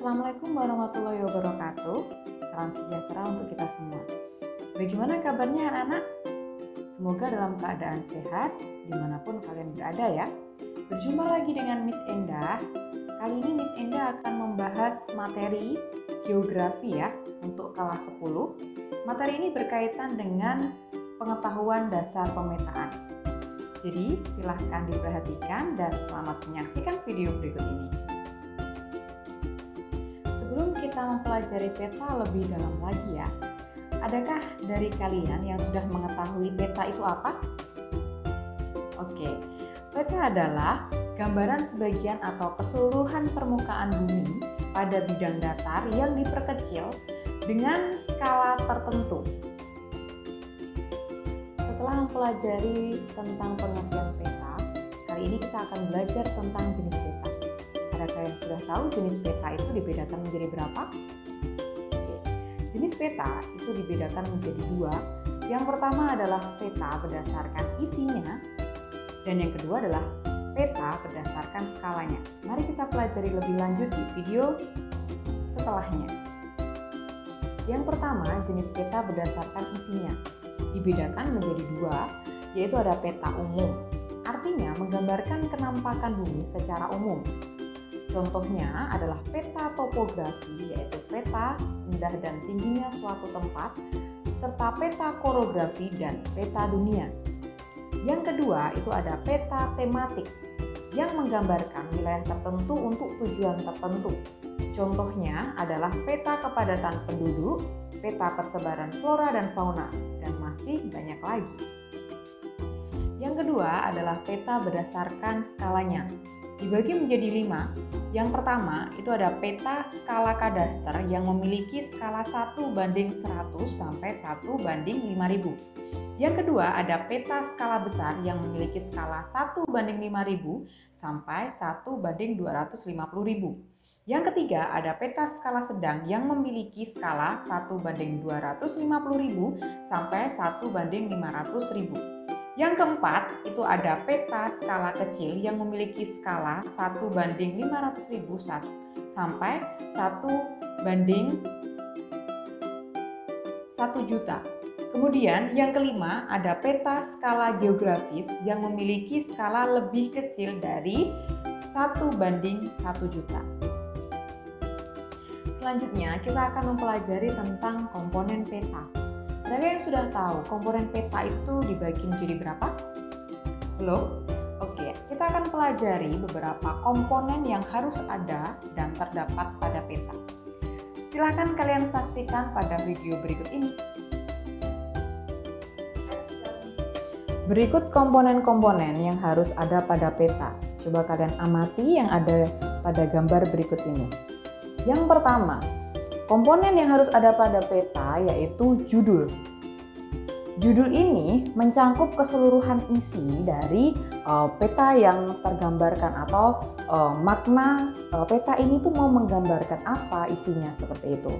Assalamualaikum warahmatullahi wabarakatuh. Salam sejahtera untuk kita semua. Bagaimana kabarnya anak-anak? Semoga dalam keadaan sehat dimanapun kalian berada ya. Berjumpa lagi dengan Miss Endah. Kali ini Miss Endah akan membahas materi geografi ya untuk kelas 10. Materi ini berkaitan dengan pengetahuan dasar pemetaan. Jadi silahkan diperhatikan dan selamat menyaksikan video berikut ini. Sebelum kita mempelajari peta lebih dalam lagi ya, adakah dari kalian yang sudah mengetahui peta itu apa? Oke, peta adalah gambaran sebagian atau keseluruhan permukaan bumi pada bidang datar yang diperkecil dengan skala tertentu. Setelah mempelajari tentang pengertian peta, kali ini kita akan belajar tentang jenis peta. Adakah yang sudah tahu jenis peta itu dibedakan menjadi berapa? Oke. Jenis peta itu dibedakan menjadi dua. Yang pertama adalah peta berdasarkan isinya, dan yang kedua adalah peta berdasarkan skalanya. Mari kita pelajari lebih lanjut di video setelahnya. Yang pertama, jenis peta berdasarkan isinya dibedakan menjadi dua, yaitu ada peta umum, artinya menggambarkan kenampakan bumi secara umum. Contohnya adalah peta topografi, yaitu peta rendah dan tingginya suatu tempat, serta peta korografi dan peta dunia. Yang kedua itu ada peta tematik, yang menggambarkan wilayah tertentu untuk tujuan tertentu. Contohnya adalah peta kepadatan penduduk, peta persebaran flora dan fauna, dan masih banyak lagi. Yang kedua adalah peta berdasarkan skalanya, dibagi menjadi 5. Yang pertama itu ada peta skala kadaster yang memiliki skala 1:100 sampai 1:5000. Yang kedua ada peta skala besar yang memiliki skala 1:5000 sampai 1:250.000. Yang ketiga ada peta skala sedang yang memiliki skala 1:250.000 sampai 1:500.000. Yang keempat itu ada peta skala kecil yang memiliki skala 1:500.000 sampai 1:1 juta. Kemudian yang kelima ada peta skala geografis yang memiliki skala lebih kecil dari 1:1 juta. Selanjutnya kita akan mempelajari tentang komponen peta. Adakah yang sudah tahu komponen peta itu dibagi menjadi berapa? Belum? Oke, kita akan pelajari beberapa komponen yang harus ada dan terdapat pada peta. Silakan kalian saksikan pada video berikut ini. Berikut komponen-komponen yang harus ada pada peta. Coba kalian amati yang ada pada gambar berikut ini. Yang pertama, komponen yang harus ada pada peta yaitu judul. Judul ini mencangkup keseluruhan isi dari peta yang tergambarkan atau makna peta ini tuh mau menggambarkan apa isinya seperti itu.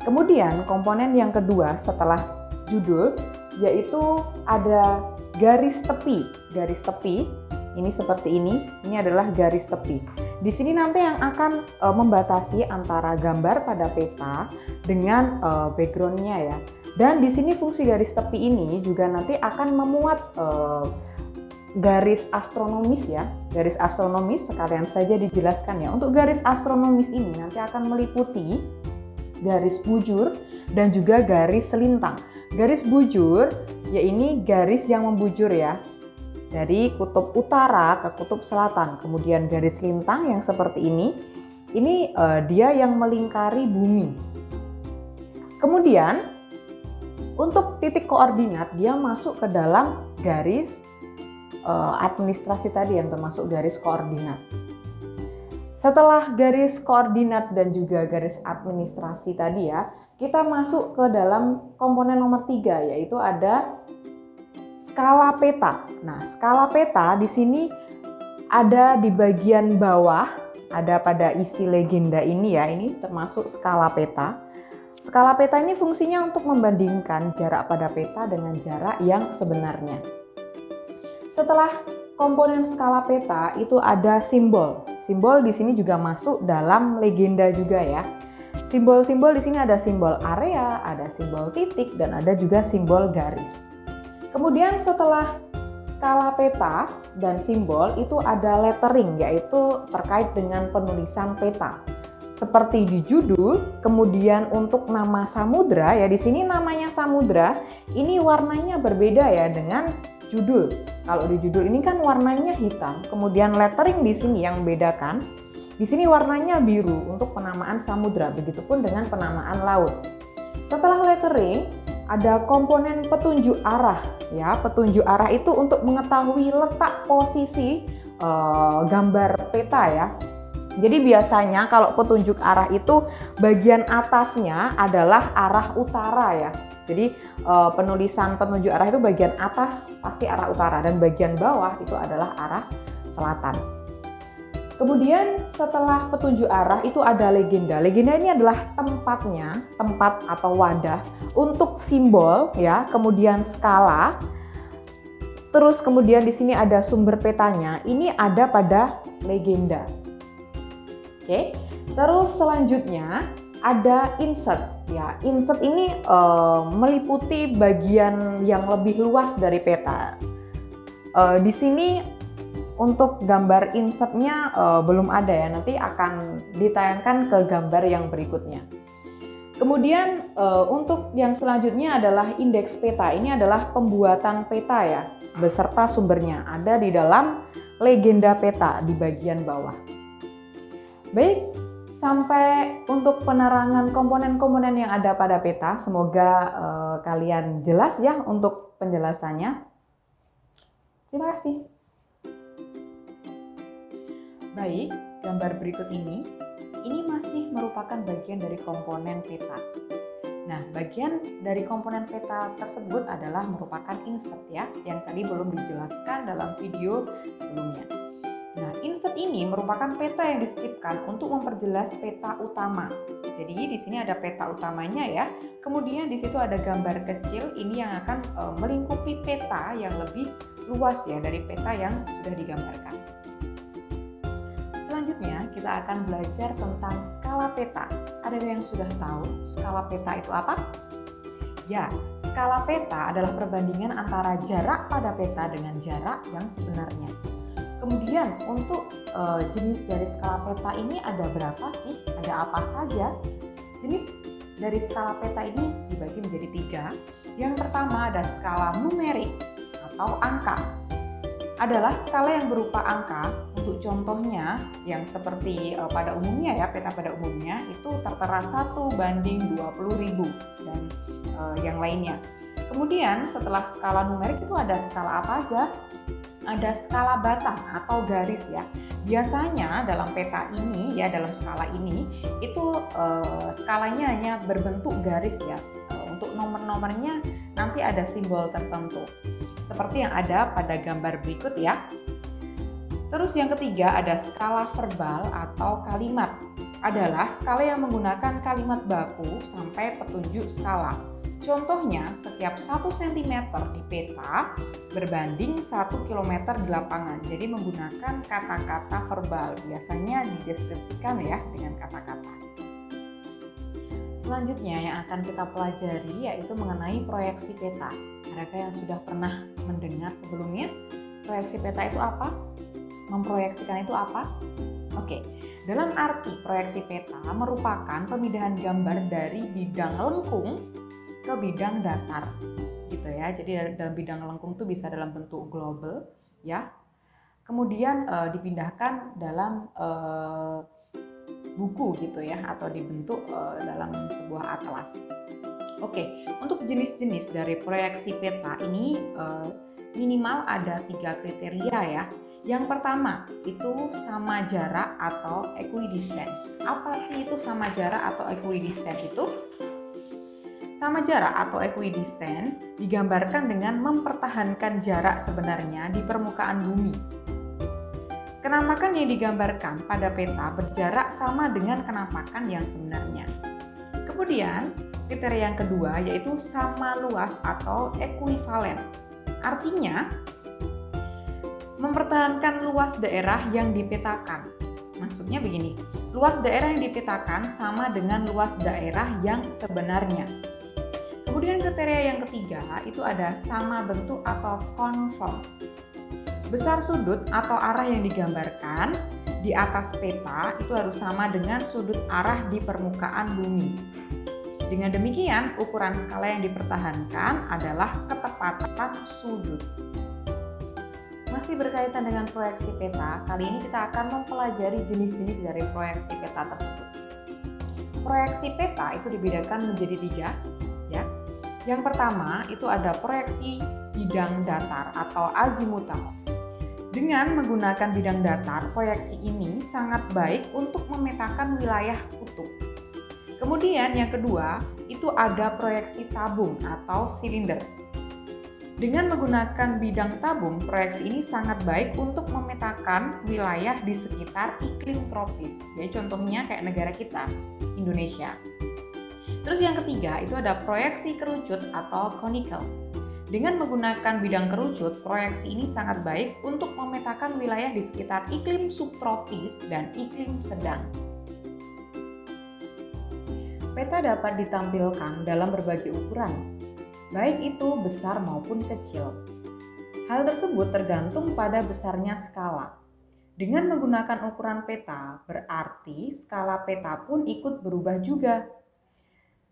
Kemudian komponen yang kedua setelah judul yaitu ada garis tepi. Garis tepi ini seperti ini adalah garis tepi. Di sini nanti yang akan membatasi antara gambar pada peta dengan background-nya ya. Dan di sini fungsi garis tepi ini juga nanti akan memuat garis astronomis ya. Garis astronomis sekalian saja dijelaskan ya. Untuk garis astronomis ini nanti akan meliputi garis bujur dan juga garis selintang. Garis bujur ya ini garis yang membujur ya, dari kutub utara ke kutub selatan. Kemudian garis lintang yang seperti ini dia yang melingkari bumi. Kemudian untuk titik koordinat dia masuk ke dalam garis administrasi tadi yang termasuk garis koordinat. Setelah garis koordinat dan juga garis administrasi tadi ya, kita masuk ke dalam komponen nomor 3 yaitu ada skala peta. Nah, skala peta di sini ada di bagian bawah, ada pada isi legenda ini ya, ini termasuk skala peta. Skala peta ini fungsinya untuk membandingkan jarak pada peta dengan jarak yang sebenarnya. Setelah komponen skala peta itu ada simbol. simbol di sini juga masuk dalam legenda juga ya. Simbol-simbol di sini ada simbol area, ada simbol titik, dan ada juga simbol garis. Kemudian setelah skala peta dan simbol itu ada lettering, yaitu terkait dengan penulisan peta. Seperti di judul, kemudian untuk nama samudra ya, di sini namanya samudra, ini warnanya berbeda ya dengan judul. Kalau di judul ini kan warnanya hitam, kemudian lettering di sini yang membedakan. Di sini warnanya biru untuk penamaan samudra, begitupun dengan penamaan laut. Setelah lettering, ada komponen petunjuk arah ya. Petunjuk arah itu untuk mengetahui letak posisi gambar peta ya. Jadi biasanya kalau petunjuk arah itu bagian atasnya adalah arah utara ya. Jadi penulisan petunjuk arah itu bagian atas pasti arah utara dan bagian bawah itu adalah arah selatan. Kemudian setelah petunjuk arah itu ada legenda. Legenda ini adalah tempatnya, tempat atau wadah untuk simbol ya, kemudian skala. Terus kemudian di sini ada sumber petanya. Ini ada pada legenda. Oke. Terus selanjutnya ada insert ya. Insert ini meliputi bagian yang lebih luas dari peta. Di sini untuk gambar insertnya belum ada ya, nanti akan ditayangkan ke gambar yang berikutnya. Kemudian untuk yang selanjutnya adalah indeks peta. Ini adalah pembuatan peta ya, beserta sumbernya. Ada di dalam legenda peta di bagian bawah. Baik, sampai untuk penerangan komponen-komponen yang ada pada peta. Semoga kalian jelas ya untuk penjelasannya. Terima kasih. Baik, gambar berikut ini masih merupakan bagian dari komponen peta. Nah, bagian dari komponen peta tersebut adalah merupakan insert ya, yang tadi belum dijelaskan dalam video sebelumnya. Nah, insert ini merupakan peta yang disisipkan untuk memperjelas peta utama. Jadi di sini ada peta utamanya ya. Kemudian di situ ada gambar kecil ini yang akan melingkupi peta yang lebih luas ya dari peta yang sudah digambarkan. Selanjutnya kita akan belajar tentang skala peta. Ada yang sudah tahu skala peta itu apa? Ya, skala peta adalah perbandingan antara jarak pada peta dengan jarak yang sebenarnya. Kemudian untuk jenis dari skala peta ini ada berapa sih? Ada apa saja? Jenis dari skala peta ini dibagi menjadi 3. Yang pertama ada skala numerik atau angka. Adalah skala yang berupa angka. Untuk contohnya yang seperti pada umumnya ya, peta pada umumnya itu tertera 1:20.000 dan yang lainnya. Kemudian setelah skala numerik itu ada skala apa aja? Ada skala batang atau garis ya. Biasanya dalam peta ini ya, dalam skala ini itu skalanya hanya berbentuk garis ya. Untuk nomor-nomornya nanti ada simbol tertentu seperti yang ada pada gambar berikut ya. Terus yang ketiga ada skala verbal atau kalimat. Adalah skala yang menggunakan kalimat baku sampai petunjuk skala. Contohnya, setiap 1 cm di peta berbanding 1 km di lapangan. Jadi menggunakan kata-kata verbal. Biasanya dideskripsikan ya dengan kata-kata. Selanjutnya yang akan kita pelajari yaitu mengenai proyeksi peta. Adakah yang sudah pernah mendengar sebelumnya? Proyeksi peta itu apa? Memproyeksikan itu apa? Oke, dalam arti proyeksi peta merupakan pemindahan gambar dari bidang lengkung ke bidang datar, gitu ya. Jadi dalam bidang lengkung itu bisa dalam bentuk global, ya. Kemudian dipindahkan dalam buku, gitu ya, atau dibentuk dalam sebuah atlas. Oke, untuk jenis-jenis dari proyeksi peta ini minimal ada 3 kriteria ya. Yang pertama itu sama jarak atau equidistance. Apa sih itu sama jarak atau equidistance itu? Sama jarak atau equidistance digambarkan dengan mempertahankan jarak sebenarnya di permukaan bumi. Kenampakan yang digambarkan pada peta berjarak sama dengan kenampakan yang sebenarnya. Kemudian kriteria yang kedua yaitu sama luas atau ekuivalen. Artinya mempertahankan luas daerah yang dipetakan. Maksudnya begini, luas daerah yang dipetakan sama dengan luas daerah yang sebenarnya. Kemudian kriteria yang ketiga itu ada sama bentuk atau konform. Besar sudut atau arah yang digambarkan di atas peta itu harus sama dengan sudut arah di permukaan bumi. Dengan demikian, ukuran skala yang dipertahankan adalah ketepatan sudut. Masih berkaitan dengan proyeksi peta, kali ini kita akan mempelajari jenis-jenis dari proyeksi peta tersebut. Proyeksi peta itu dibedakan menjadi 3, ya. Yang pertama itu ada proyeksi bidang datar atau azimutal. Dengan menggunakan bidang datar, proyeksi ini sangat baik untuk memetakan wilayah kutub. Kemudian yang kedua itu ada proyeksi tabung atau silinder. Dengan menggunakan bidang tabung, proyeksi ini sangat baik untuk memetakan wilayah di sekitar iklim tropis. Jadi contohnya kayak negara kita, Indonesia. Terus yang ketiga itu ada proyeksi kerucut atau conical. Dengan menggunakan bidang kerucut, proyeksi ini sangat baik untuk memetakan wilayah di sekitar iklim subtropis dan iklim sedang. Peta dapat ditampilkan dalam berbagai ukuran, baik itu besar maupun kecil. Hal tersebut tergantung pada besarnya skala. Dengan menggunakan ukuran peta, berarti skala peta pun ikut berubah juga.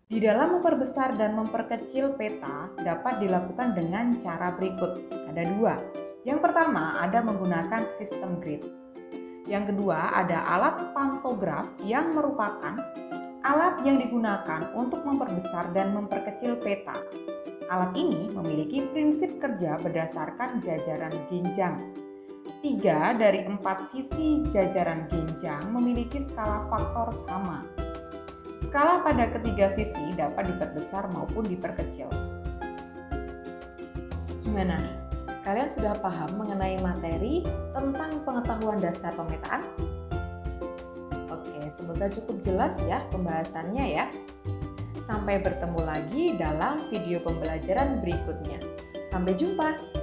Di dalam memperbesar dan memperkecil peta dapat dilakukan dengan cara berikut. Ada 2. Yang pertama ada menggunakan sistem grid. Yang kedua ada alat pantograf yang merupakan alat yang digunakan untuk memperbesar dan memperkecil peta. Alat ini memiliki prinsip kerja berdasarkan jajaran genjang. 3 dari 4 sisi jajaran genjang memiliki skala faktor sama. Skala pada ketiga sisi dapat diperbesar maupun diperkecil. Gimana nih? Kalian sudah paham mengenai materi tentang pengetahuan dasar pemetaan? Oke, semoga cukup jelas ya pembahasannya ya. Sampai bertemu lagi dalam video pembelajaran berikutnya. Sampai jumpa!